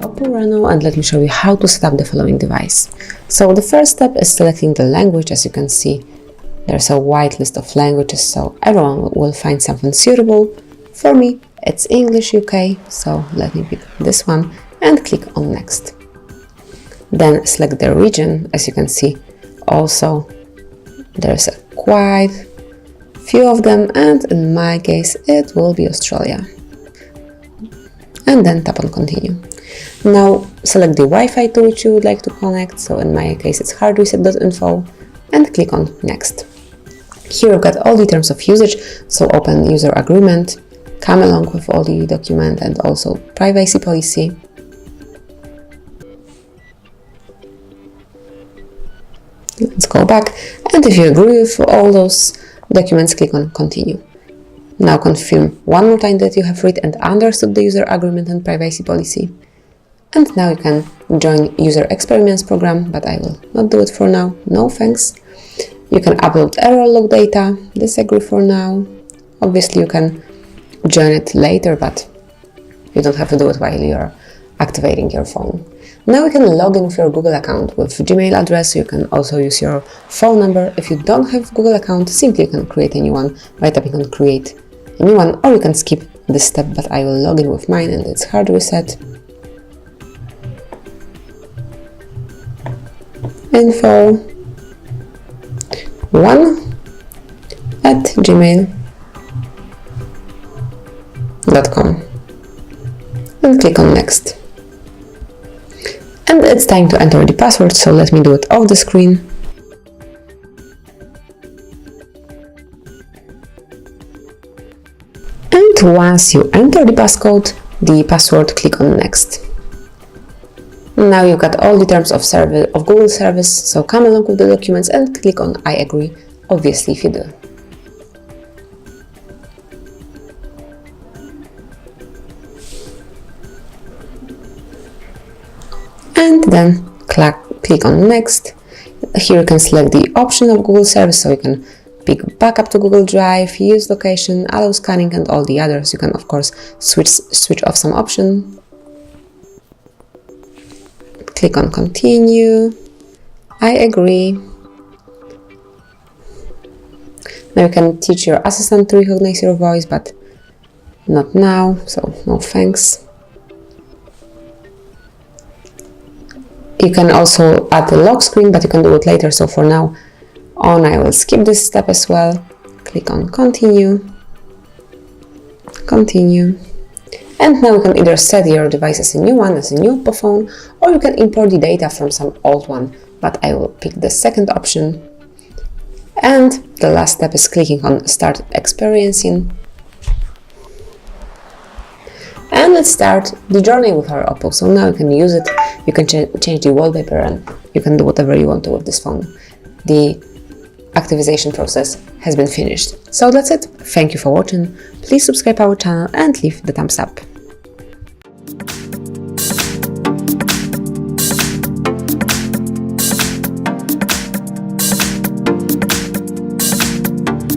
Oppo Reno, and let me show you how to set up the following device. So the first step is selecting the language. As you can see, there's a wide list of languages, so everyone will find something suitable. For me, it's English UK, so let me pick this one and click on Next. Then select the region. As you can see, also there's quite few of them, and in my case it will be Australia. And then tap on Continue. Now select the Wi-Fi to which you would like to connect, so in my case it's HardReset.Info, and click on Next. Here you've got all the terms of usage, so open user agreement, come along with all the document and also privacy policy. Let's go back, and if you agree with all those documents, click on Continue. Now confirm one more time that you have read and understood the user agreement and privacy policy. And now you can join user experiments program, but I will not do it for now. No thanks. You can upload error log data. Disagree for now. Obviously you can join it later, but you don't have to do it while you're activating your phone. Now you can log in with your Google account with Gmail address. You can also use your phone number. If you don't have a Google account, simply you can create a new one by tapping on Create a new one, or you can skip this step, but I will log in with mine, and it's HardReset.Info 1@gmail.com and click on Next. And it's time to enter the password, so let me do it off the screen. And once you enter the passcode, the password, click on Next. Now you've got all the terms of Google service, so come along with the documents and click on I agree, obviously if you do. And then click on Next. Here you can select the option of Google service, so you can pick backup to Google Drive, use location, allow scanning, and all the others. You can of course switch off some option. Click on Continue. I agree. Now you can teach your assistant to recognize your voice, but not now, so no thanks. You can also add the lock screen, but you can do it later, so for now on I will skip this step as well. Click on Continue. Continue. And now you can either set your device as a new one, as a new Oppo phone, or you can import the data from some old one, but I will pick the second option. And the last step is clicking on Start Experiencing. And let's start the journey with our Oppo. So now you can use it, you can change the wallpaper, and you can do whatever you want to with this phone. The activation process has been finished. So that's it. Thank you for watching. Please subscribe our channel and leave the thumbs up.